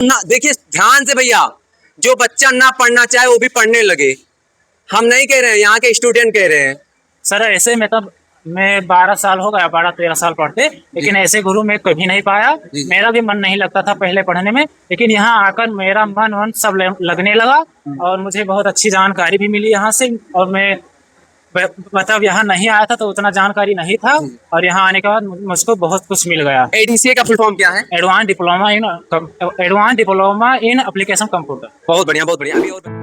ना देखिए ध्यान से भैया, जो बच्चा ना पढ़ना चाहे वो भी पढ़ने लगे। हम नहीं कह रहे हैं, यहाँ के स्टूडेंट कह रहे हैं। सर ऐसे मतलब मैं 12 साल हो गया, 12-13 साल पढ़ते, लेकिन ऐसे गुरु मैं कभी नहीं पाया। मेरा भी मन नहीं लगता था पहले पढ़ने में, लेकिन यहाँ आकर मेरा मन सब लगने लगा और मुझे बहुत अच्छी जानकारी भी मिली यहाँ से। और मैं मतलब यहाँ नहीं आया था तो उतना जानकारी नहीं था, और यहाँ आने के बाद मुझको बहुत कुछ मिल गया। एडीसीए का फुल फॉर्म क्या है? Advance diploma in application computer. बहुत बढ़िया, बहुत बढ़िया। अभी और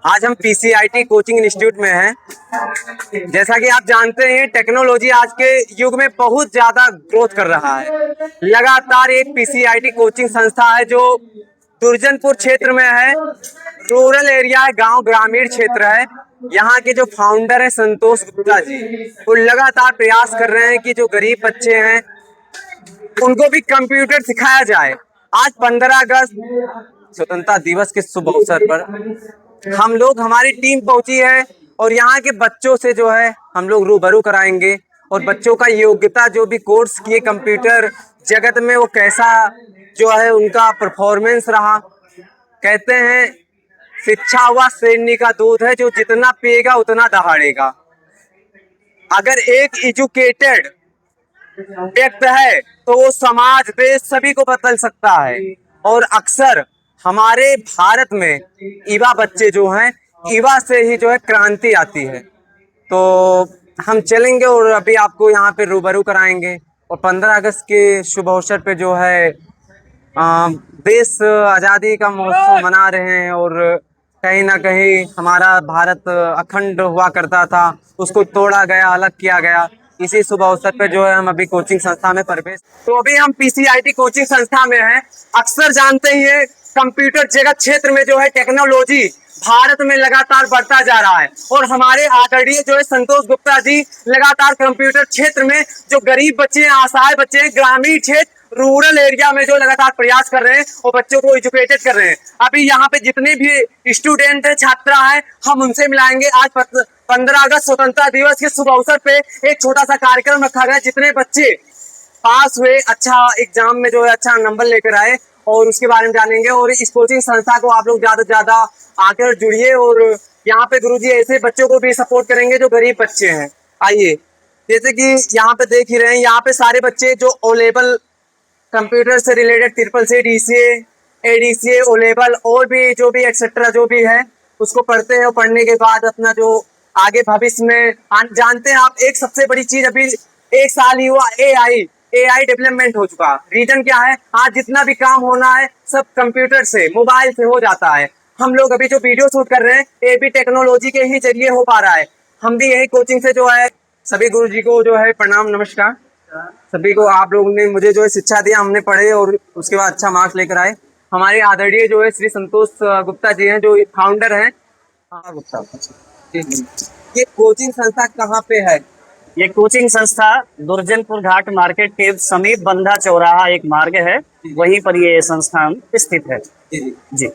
आज हम पीसीआईटी कोचिंग इंस्टीट्यूट में हैं। जैसा कि आप जानते हैं, टेक्नोलॉजी आज के युग में बहुत ज्यादा ग्रोथ कर रहा है। लगातार एक पीसीआईटी कोचिंग संस्था है जो दुर्जनपुर क्षेत्र में है, रूरल एरिया है, गांव ग्रामीण क्षेत्र है। यहाँ के जो फाउंडर है संतोष गुप्ता जी, वो लगातार प्रयास कर रहे हैं कि जो गरीब बच्चे हैं उनको भी कंप्यूटर सिखाया जाए। आज 15 अगस्त स्वतंत्रता दिवस के शुभ अवसर पर हम लोग, हमारी टीम पहुंची है और यहाँ के बच्चों से जो है हम लोग रूबरू कराएंगे और बच्चों का योग्यता, जो भी कोर्स किए कंप्यूटर जगत में, वो कैसा जो है उनका परफॉर्मेंस रहा। कहते हैं शिक्षा हुआ शेरनी का दूध है, जो जितना पिएगा उतना दहाड़ेगा। अगर एक एजुकेटेड व्यक्ति है तो वो समाज, देश सभी को बदल सकता है। और अक्सर हमारे भारत में युवा बच्चे जो हैं, युवा से ही जो है क्रांति आती है। तो हम चलेंगे और अभी आपको यहाँ पे रूबरू कराएंगे। और 15 अगस्त के शुभ अवसर पे जो है देश आज़ादी का महोत्सव मना रहे हैं और कहीं ना कहीं हमारा भारत अखंड हुआ करता था, उसको तोड़ा गया, अलग किया गया। इसी शुभ अवसर पे जो है हम अभी कोचिंग संस्था में प्रवेश, तो अभी हम पीसीआईटी कोचिंग संस्था में हैं। अक्सर जानते ही है, कंप्यूटर जगत क्षेत्र में जो है टेक्नोलॉजी भारत में लगातार बढ़ता जा रहा है और हमारे आदरणीय जो है संतोष गुप्ता जी लगातार कंप्यूटर क्षेत्र में जो गरीब बच्चे हैं, असहाय बच्चे हैं, ग्रामीण क्षेत्र रूरल एरिया में जो लगातार प्रयास कर रहे हैं और बच्चों को एजुकेटेड कर रहे हैं। अभी यहाँ पे जितने भी स्टूडेंट है, छात्रा है, हम उनसे मिलाएंगे। आज 15 अगस्त स्वतंत्रता दिवस के शुभ अवसर पे एक छोटा सा कार्यक्रम रखा गया। जितने बच्चे पास हुए, अच्छा एग्जाम में जो है अच्छा नंबर लेकर आए, और उसके बारे में जानेंगे। और इस कोचिंग संस्था को आप लोग ज्यादा से ज्यादा आकर जुड़िए और यहाँ पे गुरुजी ऐसे बच्चों को भी सपोर्ट करेंगे जो गरीब बच्चे हैं। आइए, जैसे कि यहाँ पे देख ही रहे हैं, यहाँ पे सारे बच्चे जो ओ लेवल कंप्यूटर से related triple C, DCA, ADCA, O level और भी जो भी एक्सेट्रा जो भी है उसको पढ़ते हैं। और पढ़ने के बाद अपना जो आगे भविष्य में जानते हैं आप, एक सबसे बड़ी चीज अभी 1 साल ही हुआ, एआई डेवलपमेंट हो चुका। रीजन क्या है, आज जितना भी काम होना है सब कंप्यूटर से, मोबाइल से हो जाता है। हम लोग अभी जो वीडियो शूट कर रहे हैं ये भी टेक्नोलॉजी के ही जरिए हो पा रहा है। हम भी यही कोचिंग से जो है, सभी गुरुजी को जो है प्रणाम, नमस्कार सभी को। आप लोगों ने मुझे जो है शिक्षा दिया, हमने पढ़े और उसके बाद अच्छा मार्क्स लेकर आए। हमारे आदरणीय जो है श्री संतोष गुप्ता जी हैं, जो फाउंडर हैं। गुप्ता, ये कोचिंग संस्था कहाँ पे है? ये कोचिंग संस्था दुर्जनपुर घाट मार्केट के समीप बंधा चौराहा एक मार्ग है, वहीं पर ये संस्थान स्थित है। जी,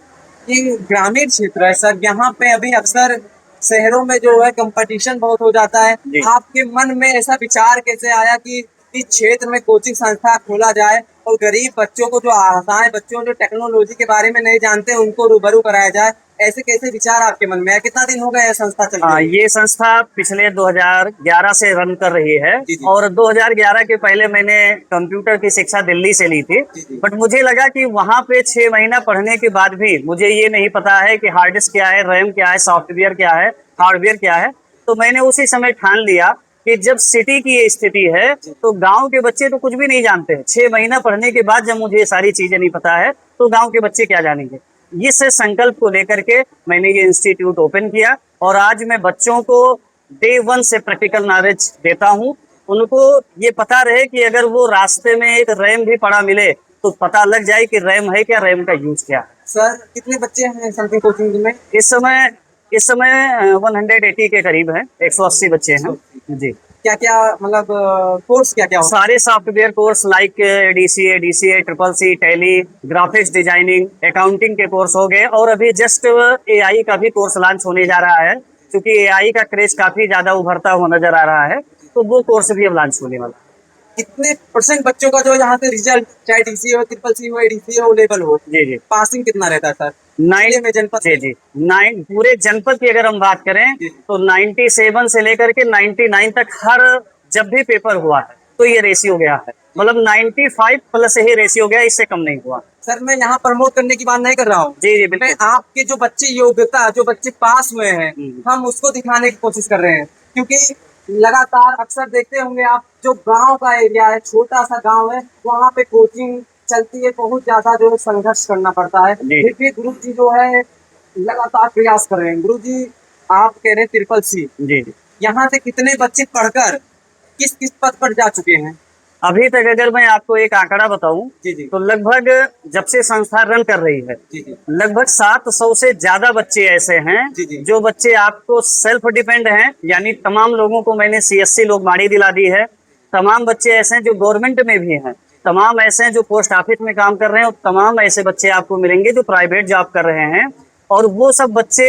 ये ग्रामीण क्षेत्र है सर, यहाँ पे अभी अक्सर शहरों में जो है कंपटीशन बहुत हो जाता है। आपके मन में ऐसा विचार कैसे आया कि इस क्षेत्र में कोचिंग संस्था खोला जाए और गरीब बच्चों को, जो असहाय बच्चों जो टेक्नोलॉजी के बारे में नहीं जानते, उनको रूबरू कराया जाए? ऐसे कैसे विचार आपके मन में है? कितना दिन हो गया यह संस्था चल रही है? ये संस्था पिछले 2011 से रन कर रही है। और 2011 के पहले मैंने कंप्यूटर की शिक्षा दिल्ली से ली थी। बट मुझे लगा कि वहाँ पे 6 महीना पढ़ने के बाद भी मुझे ये नहीं पता है कि हार्ड डिस्क क्या है, रैम क्या है, सॉफ्टवेयर क्या है, हार्डवेयर क्या है। तो मैंने उसी समय ठान लिया कि जब सिटी की ये स्थिति है तो गांव के बच्चे तो कुछ भी नहीं जानते हैं। 6 महीना पढ़ने के बाद जब मुझे ये सारी चीजें नहीं पता है तो गांव के बच्चे क्या जानेंगे। इस संकल्प को लेकर के मैंने ये इंस्टीट्यूट ओपन किया और आज मैं बच्चों को डे 1 से प्रैक्टिकल नॉलेज देता हूँ। उनको ये पता रहे कि अगर वो रास्ते में एक रैम भी पड़ा मिले तो पता लग जाए कि रैम है क्या, रैम का यूज क्या है। सर कितने बच्चे हैं समथिंग कोचिंग में? इस समय 180 के करीब हैं, 180 बच्चे हैं। जी, क्या क्या मतलब कोर्स क्या क्या होता सारे software course like DCA, triple C, Tally, graphics designing, accounting के कोर्स हो गए, और अभी जस्ट एआई का भी कोर्स लॉन्च होने जा रहा है, क्योंकि एआई का क्रेज काफी ज्यादा उभरता हुआ नजर आ रहा है, तो वो कोर्स भी अब लॉन्च होने वाला है? कितने परसेंट बच्चों का जो यहाँ से रिजल्ट, चाहे डीसीए हो, ट्रिपल सी हो, एडीसीए हो, लेवल हो, है। जी जी। पासिंग कितना रहता है सर? नाइन जिले में, जनपद जी में? जी। नाइन पूरे जनपद की अगर हम बात करें जी। तो 97 से लेकर के 99 तक हर जब भी पेपर हुआ है तो ये रेशियो गया है, मतलब 95 प्लस ही रेशियो गया, इससे कम नहीं हुआ। सर मैं यहाँ प्रमोट करने की बात नहीं कर रहा हूँ। जी जी मैं बिल्कुल। आपके जो बच्चे योग्यता, जो बच्चे पास हुए हैं, हम उसको दिखाने की कोशिश कर रहे हैं, क्योंकि लगातार अक्सर देखते होंगे आप, जो गांव का एरिया है, छोटा सा गांव है, वहाँ पे कोचिंग चलती है, बहुत ज्यादा जो है संघर्ष करना पड़ता है। जी। फिर भी गुरु जी जो है लगातार प्रयास कर रहे हैं। गुरु जी आप कह रहे हैं ट्रिपल सी, जी जी। यहाँ से कितने बच्चे पढ़कर किस किस पद पर जा चुके हैं? अभी तक अगर मैं आपको एक आंकड़ा बताऊं जी जी तो लगभग जब से संस्था रन कर रही है जी जी लगभग 700 से ज्यादा बच्चे ऐसे हैं जी जी। जो बच्चे आपको सेल्फ डिपेंड हैं, यानी तमाम लोगों को मैंने सीएससी लोकबाड़ी दिला दी है। तमाम बच्चे ऐसे हैं जो गवर्नमेंट में भी हैं, तमाम ऐसे हैं जो पोस्ट ऑफिस में काम कर रहे हैं, और तमाम ऐसे बच्चे आपको मिलेंगे जो प्राइवेट जॉब कर रहे हैं। और वो सब बच्चे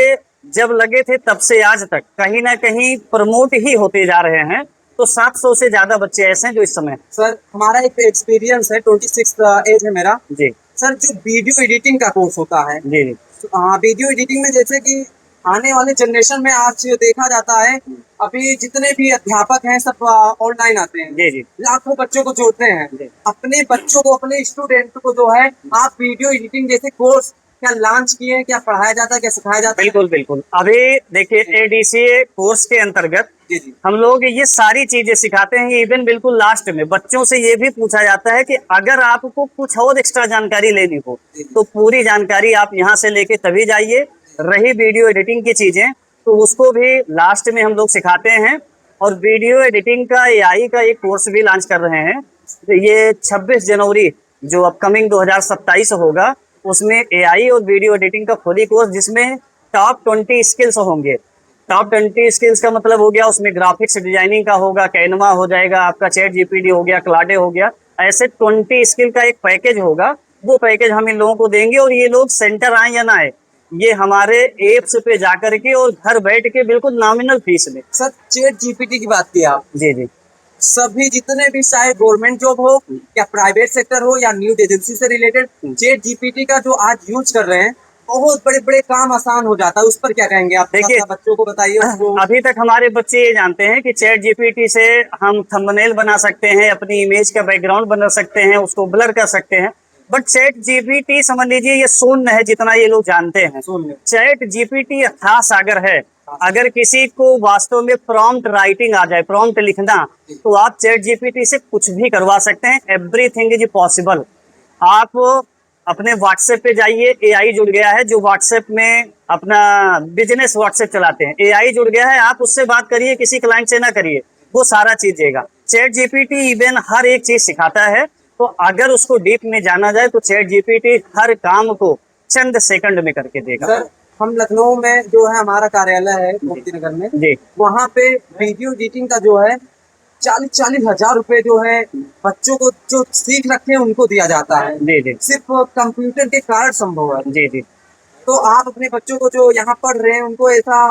जब लगे थे तब से आज तक कहीं ना कहीं प्रमोट ही होते जा रहे हैं। तो 700 से ज्यादा बच्चे ऐसे हैं जो इस समय। सर हमारा एक एक्सपीरियंस है, 26 एज है मेरा। जी सर जो वीडियो एडिटिंग का कोर्स होता है, जी जी वीडियो एडिटिंग में जैसे कि आने वाले जनरेशन में आज देखा जाता है, अभी जितने भी अध्यापक हैं सब ऑनलाइन आते हैं, जी जी लाखों बच्चों को जोड़ते हैं। जी। अपने बच्चों को, अपने स्टूडेंट को जो है आप वीडियो एडिटिंग जैसे कोर्स क्या लॉन्च किए हैं? क्या पढ़ाया जाता है, क्या सिखाया जाता है? बिल्कुल बिल्कुल। अभी देखिए एडीसीए कोर्स के अंतर्गत जी जी हम लोग ये सारी चीजें सिखाते हैं। इवन बिल्कुल लास्ट में बच्चों से ये भी पूछा जाता है कि अगर आपको कुछ और एक्स्ट्रा जानकारी लेनी हो तो पूरी जानकारी आप यहाँ से लेके तभी जाइए। रही वीडियो एडिटिंग की चीजें तो उसको भी लास्ट में हम लोग सिखाते हैं। और वीडियो एडिटिंग का एआई का एक कोर्स भी लॉन्च कर रहे हैं, तो ये 26 जनवरी जो अपकमिंग 2027 होगा, उसमें एआई और वीडियो एडिटिंग का फुली कोर्स, जिसमें टॉप 20 स्किल्स होंगे। टॉप 20 स्किल्स का मतलब हो गया उसमें ग्राफिक्स डिजाइनिंग का होगा, कैनवा हो जाएगा, आपका चैट जीपीटी हो गया, क्लाडे हो गया, ऐसे 20 स्किल का एक पैकेज होगा। वो पैकेज हम इन लोगों को देंगे, और ये लोग सेंटर आए या ना आए, ये हमारे एप्स पे जाकर के और घर बैठ के बिल्कुल नॉमिनल फीस में। सर चैट जीपीटी की बात की आप, जी जी सभी जितने भी चाहे गवर्नमेंट जॉब हो या प्राइवेट सेक्टर हो या न्यूज एजेंसी से रिलेटेड, चैट जीपीटी का जो आज यूज कर रहे हैं, बहुत बड़े बड़े काम आसान हो जाता है। उस पर क्या कहेंगे आप? देखिए, थोड़ा सा बच्चों को बताइए उसको। अभी तक हमारे बच्चे ये जानते हैं कि चैट जीपीटी से हम थंबनेल बना सकते हैं, अपनी इमेज का बैकग्राउंड बना सकते हैं, उसको ब्लर कर सकते हैं। बट चैट जीपीटी समझ लीजिए ये शून्य है जितना ये लोग जानते हैं। चैट जीपीटी अथाह सागर है। अगर किसी को वास्तव में प्रॉम्प्ट राइटिंग आ जाए, प्रॉम्प्ट लिखना, तो आप चैट जीपीटी से कुछ भी करवा सकते हैं। Everything is possible. आप अपने व्हाट्सएप पे जाइए, एआई जुड़ गया है जो व्हाट्सएप में अपना बिजनेस व्हाट्सएप चलाते हैं, एआई जुड़ गया है, आप उससे बात करिए, किसी क्लाइंट से ना करिए, वो सारा चीज देगा। चैट जीपीटी इवन हर एक चीज सिखाता है। तो अगर उसको डीप में जाना जाए तो चैट जीपीटी हर काम को चंद सेकंड में करके देगा। सर हम लखनऊ में जो है हमारा कार्यालय है गोमती नगर में जी, वहाँ पे वीडियो एडिटिंग का जो है 40-40 हजार रुपए जो है बच्चों को जो सीख रखे हैं उनको दिया जाता है। जी जी सिर्फ कंप्यूटर के कारण संभव है। जी जी तो आप अपने बच्चों को जो यहाँ पढ़ रहे हैं उनको ऐसा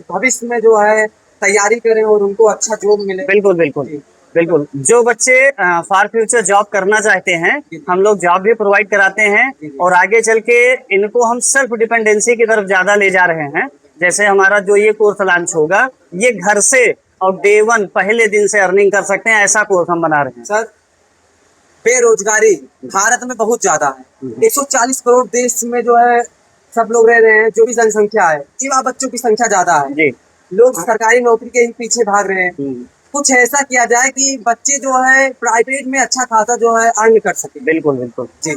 भविष्य में जो है तैयारी करें और उनको अच्छा जॉब मिले। बिल्कुल बिल्कुल बिल्कुल। जो बच्चे फॉर फ्यूचर जॉब करना चाहते हैं, हम लोग जॉब भी प्रोवाइड कराते हैं, और आगे चल के इनको हम सेल्फ डिपेंडेंसी की तरफ ज्यादा ले जा रहे हैं। जैसे हमारा जो ये कोर्स लॉन्च होगा, ये घर से और डे 1 पहले दिन से अर्निंग कर सकते हैं, ऐसा कोर्स हम बना रहे हैं। सर बेरोजगारी भारत में बहुत ज्यादा है। 140 करोड़ देश में जो है सब लोग रह रहे हैं, जो भी जनसंख्या है, युवा बच्चों की संख्या ज्यादा है। जी लोग सरकारी नौकरी के ही पीछे भाग रहे हैं। कुछ ऐसा किया जाए कि बच्चे जो है प्राइवेट में अच्छा खासा जो है अर्न कर सके। बिल्कुल बिल्कुल जी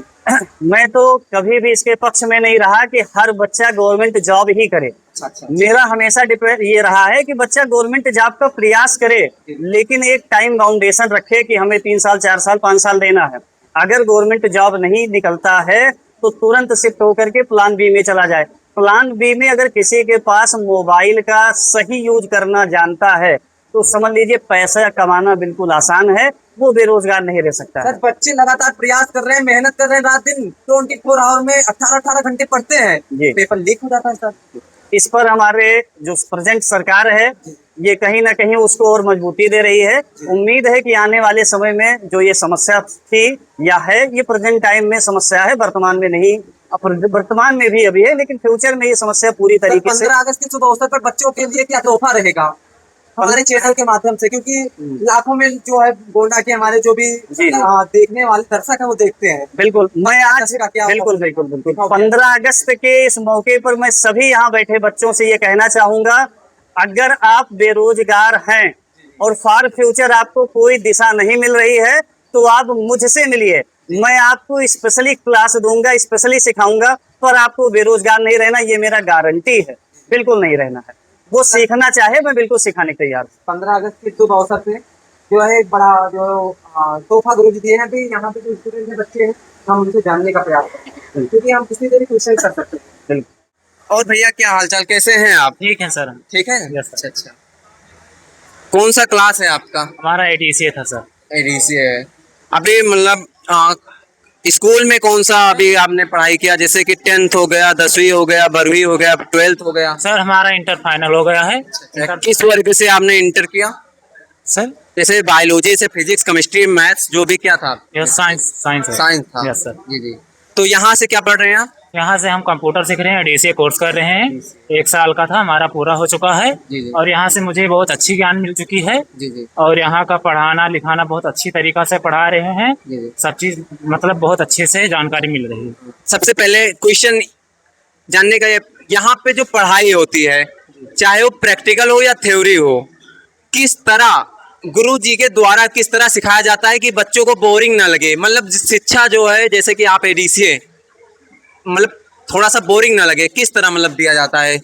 मैं तो कभी भी इसके पक्ष में नहीं रहा कि हर बच्चा गवर्नमेंट जॉब ही करे। अच्छा मेरा हमेशा डिपेंड ये रहा है कि बच्चा गवर्नमेंट जॉब का प्रयास करे, लेकिन एक टाइम बाउंडेशन रखे कि हमें 3 साल 4 साल 5 साल देना है। अगर गवर्नमेंट जॉब नहीं निकलता है तो तुरंत शिफ्ट होकर के प्लान बी में चला जाए। प्लान बी में अगर किसी के पास मोबाइल का सही यूज करना जानता है तो समझ लीजिए पैसा कमाना बिल्कुल आसान है, वो बेरोजगार नहीं रह सकता है। सर बच्चे लगातार प्रयास कर रहे हैं, मेहनत कर रहे हैं, रात दिन 24 आवर में 18 घंटे पढ़ते हैं, जी। पेपर लीक हो जाता है सर। इस पर हमारे जो प्रेजेंट सरकार है ये कहीं ना कहीं उसको और मजबूती दे रही है। उम्मीद है कि आने वाले समय में जो ये समस्या थी या है, ये प्रेजेंट टाइम में समस्या है, वर्तमान में नहीं, वर्तमान में भी अभी है, लेकिन फ्यूचर में ये समस्या पूरी तरीके से। 15 अगस्त के शुभ अवसर पर बच्चों के लिए क्या तोहफा रहेगा हमारे चैनल के माध्यम से, क्योंकि लाखों में जो है गोंडा के हमारे जो भी देखने वाले दर्शक है वो देखते हैं। बिल्कुल, मैं आज बिल्कुल बिल्कुल बिल्कुल 15 अगस्त के इस मौके पर मैं सभी यहाँ बैठे बच्चों से ये कहना चाहूंगा, अगर आप बेरोजगार हैं और फॉर फ्यूचर आपको कोई दिशा नहीं मिल रही है तो आप मुझसे मिलिए, मैं आपको स्पेशली क्लास दूंगा, स्पेशली सिखाऊंगा, पर आपको बेरोजगार नहीं रहना, ये मेरा गारंटी है, बिल्कुल नहीं रहना है। वो सीखना चाहे मैं बिल्कुल सिखाने के तैयार हूँ। 15 अगस्त के शुभ अवसर पे जो है एक बड़ा जो तोहफा गुरु जी दिए हैं, अभी यहाँ पे जो स्टूडेंट है बच्चे हैं हम उनसे जानने का प्रयास करते हैं, क्योंकि हम किसी तरह क्वेश्चन कर सकते हैं। और भैया क्या हालचाल, कैसे हैं आप? ठीक है सर। ठीक है। Yes sir. अच्छा, कौन सा क्लास है आपका? हमारा एडीसीए था सर। एडीसीए है। अभी मतलब स्कूल में कौन सा अभी आपने पढ़ाई किया, जैसे कि 10th हो गया, 10वीं हो गया, 12वीं हो गया, 12th हो गया? सर हमारा इंटर फाइनल हो गया है। किस वर्ग से आपने इंटर किया सर? जैसे बायोलॉजी से फिजिक्स, केमिस्ट्री, मैथ्स जो भी क्या था? साइंस साइंस था। Yes sir. जी जी। तो यहाँ से क्या पढ़ रहे हैं आप? यहाँ से हम कंप्यूटर सीख रहे हैं, डीसीए कोर्स कर रहे हैं, 1 साल का था हमारा, पूरा हो चुका है। जी जी। और यहाँ से मुझे बहुत अच्छी ज्ञान मिल चुकी है। जी जी। और यहाँ का पढ़ाना लिखाना बहुत अच्छी तरीका से पढ़ा रहे हैं। जी जी। सब चीज मतलब बहुत अच्छे से जानकारी मिल रही है। सबसे पहले क्वेश्चन जानने का, यहाँ पे जो पढ़ाई होती है चाहे वो प्रैक्टिकल हो या थ्योरी हो, किस तरह गुरु जी के द्वारा किस तरह सिखाया जाता है कि बच्चों को बोरिंग ना लगे? मतलब शिक्षा जो है, जैसे कि आप एडीसीए, मतलब थोड़ा सा बोरिंग ना लगे, किस तरह मतलब दिया जाता है?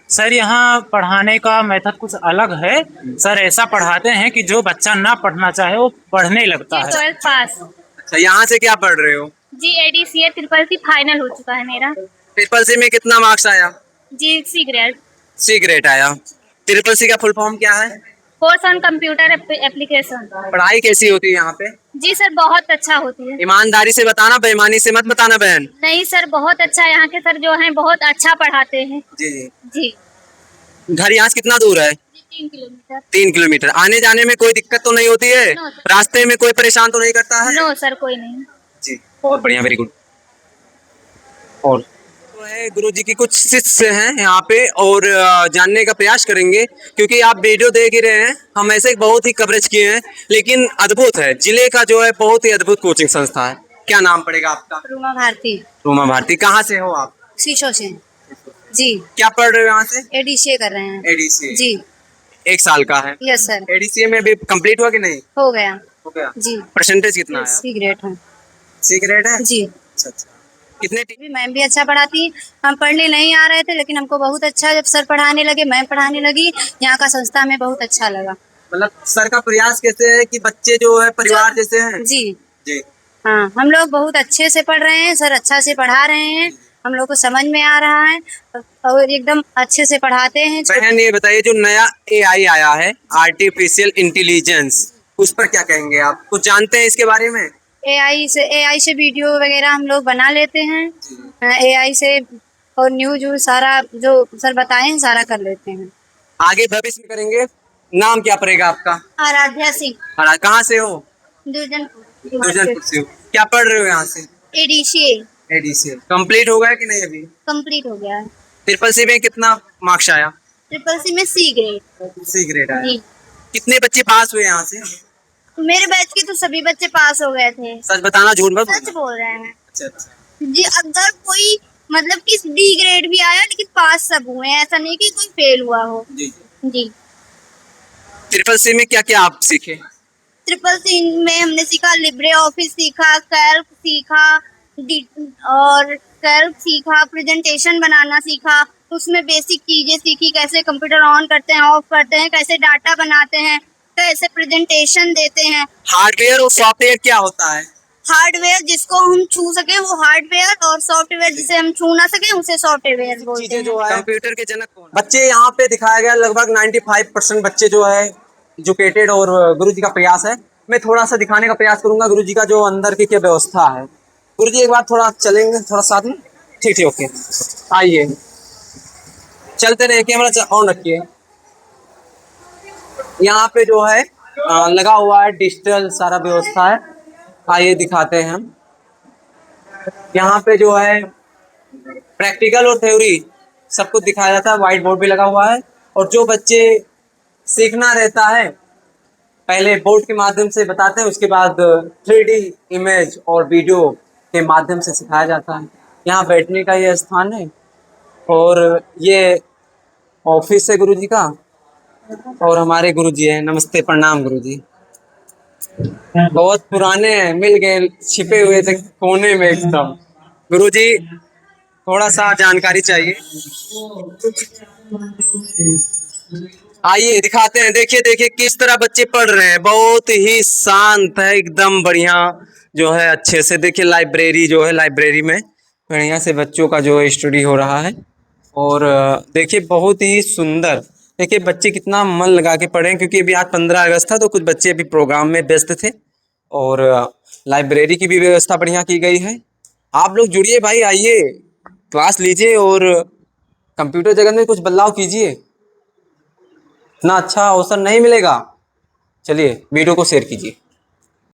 सर यहाँ पढ़ाने का मेथड कुछ अलग है। सर ऐसा पढ़ाते हैं कि जो बच्चा ना पढ़ना चाहे वो पढ़ने लगता है। 12th पास। अच्छा, यहाँ से क्या पढ़ रहे हो? जी एडीसीए ट्रिपल सी फाइनल हो चुका है मेरा। ट्रिपल सी में कितना मार्क्स आया? जी सी ग्रेड। सी ग्रेड आया। ट्रिपल सी का फुल फॉर्म क्या है? Course on computer application. पढ़ाई कैसी होती है यहाँ पे? जी सर बहुत अच्छा होती है। ईमानदारी से बताना, बेईमानी से मत बताना बहन। नहीं सर बहुत अच्छा, यहाँ के सर जो हैं बहुत अच्छा पढ़ाते हैं। जी जी। जी घर यहाँ से कितना दूर है? 3 किलोमीटर। 3 किलोमीटर। आने जाने में कोई दिक्कत तो नहीं होती है? No sir. रास्ते में कोई परेशान तो नहीं करता है? नो सर कोई नहीं। जी, बहुत बढ़िया, वेरी गुड। और तो है गुरु जी की कुछ शिष्य हैं यहाँ पे, और जानने का प्रयास करेंगे, क्योंकि आप वीडियो देख ही रहे हैं, हम ऐसे बहुत ही कवरेज किए हैं, लेकिन अद्भुत है, जिले का जो है बहुत ही अद्भुत कोचिंग संस्था है। क्या नाम पड़ेगा आपका? रूमा भारती। रूमा भारती। कहाँ से हो आप? शीशो से। जी क्या पढ़ रहे हो यहाँ से? एडीसीए कर रहे हैं। एडीसीए। जी 1 साल का है। यस सर एडीसीए में अभी कंप्लीट हुआ कि नहीं? हो गया। हो गया। जी परसेंटेज कितना आया? सी ग्रेड है। सी ग्रेड है। जी अच्छा अच्छा। कितने भी मैम भी अच्छा पढ़ाती। हम पढ़ने नहीं आ रहे थे लेकिन हमको बहुत अच्छा, जब सर पढ़ाने लगे मैम पढ़ाने लगी, यहाँ का संस्था में बहुत अच्छा लगा। मतलब सर का प्रयास कैसे है कि बच्चे जो है परिवार जैसे हैं? जी जी। हाँ हम लोग बहुत अच्छे से पढ़ रहे हैं, सर अच्छा से पढ़ा रहे हैं, हम लोग को समझ में आ रहा है और एकदम अच्छे से पढ़ाते हैं। बहन ये बताइए, जो नया एआई आया है, आर्टिफिशियल इंटेलिजेंस, उस पर क्या कहेंगे आप? कुछ जानते हैं इसके बारे में? एआई से वीडियो वगैरह हम लोग बना लेते हैं एआई से, और न्यूज सारा जो सर बताए हैं सारा कर लेते हैं। आगे भविष्य में करेंगे। नाम क्या पड़ेगा आपका? आराध्या सिंह। कहाँ से हो? दुर्जनपुर से हो। क्या पढ़ रहे हो यहाँ से? ADCA ADCA. कंप्लीट हो गया कि नहीं अभी? कंप्लीट हो गया है। ट्रिपल सी में कितना मार्क्स आया? ट्रिपल सी में सी ग्रेड। सी ग्रेड आया। जी कितने बच्चे पास हुए यहाँ से? मेरे बैच के तो सभी बच्चे पास हो गए थे। सच बताना, झूठ मत सच बोलना। बोल रहे हैं। अच्छा अच्छा। जी अगर कोई मतलब कि डी ग्रेड भी आया लेकिन पास सब हुए हैं, ऐसा नहीं कि कोई फेल हुआ हो। जी जी ट्रिपल सी में क्या क्या आप सीखे? ट्रिपल सी में हमने सीखा लिब्रे ऑफिस सीखा, कैल्क सीखा, और कैल्क सीखा, प्रेजेंटेशन बनाना सीखा, उसमें बेसिक चीजें सीखी, कैसे कंप्यूटर ऑन करते हैं ऑफ करते हैं, कैसे डाटा बनाते हैं, कैसे प्रेजेंटेशन देते हैं। हार्डवेयर और सॉफ्टवेयर क्या होता है? हार्डवेयर जिसको हम छू सके वो हार्डवेयर, और सॉफ्टवेयर जिसे हम छू ना सके उसे सॉफ्टवेयर बोलते चीजें हैं। जो है कंप्यूटर के जनक कौन? बच्चे यहाँ पे दिखाया गया, लगभग 95% बच्चे जो है एजुकेटेड और गुरु जी का प्रयास है। मैं थोड़ा सा दिखाने का प्रयास करूंगा गुरु जी का जो अंदर की क्या व्यवस्था है। गुरु जी एक बार थोड़ा चलेंगे थोड़ा साथ में, ठीक ठीक ओके, आइए चलते रहे, कैमरा ऑन रखिए। यहाँ पे जो है लगा हुआ है डिजिटल सारा व्यवस्था है, आइए दिखाते हैं हम। यहाँ पे जो है प्रैक्टिकल और थ्योरी सब कुछ दिखाया जाता है, व्हाइट बोर्ड भी लगा हुआ है। और जो बच्चे सीखना रहता है पहले बोर्ड के माध्यम से बताते हैं, उसके बाद 3D इमेज और वीडियो के माध्यम से सिखाया जाता है। यहाँ बैठने का ये स्थान है और ये ऑफिस है गुरु जी का। और हमारे गुरु जी हैं, नमस्ते प्रणाम गुरु जी। बहुत पुराने हैं, मिल गए, छिपे हुए थे कोने में एकदम। गुरु जी थोड़ा सा जानकारी चाहिए, आइए दिखाते हैं। देखिए देखिए किस तरह बच्चे पढ़ रहे हैं, बहुत ही शांत है एकदम बढ़िया जो है। अच्छे से देखिए लाइब्रेरी जो है, लाइब्रेरी में बढ़िया से बच्चों का जो है स्टडी हो रहा है। और देखिए बहुत ही सुंदर, देखिए बच्चे कितना मन लगा के पढ़े, क्योंकि अभी आज 15 अगस्त था तो कुछ बच्चे अभी प्रोग्राम में व्यस्त थे। और लाइब्रेरी की भी व्यवस्था बढ़िया की गई है। आप लोग जुड़िए भाई, आइए क्लास लीजिए और कंप्यूटर जगत में कुछ बदलाव कीजिए, इतना अच्छा अवसर नहीं मिलेगा। चलिए वीडियो को शेयर कीजिए।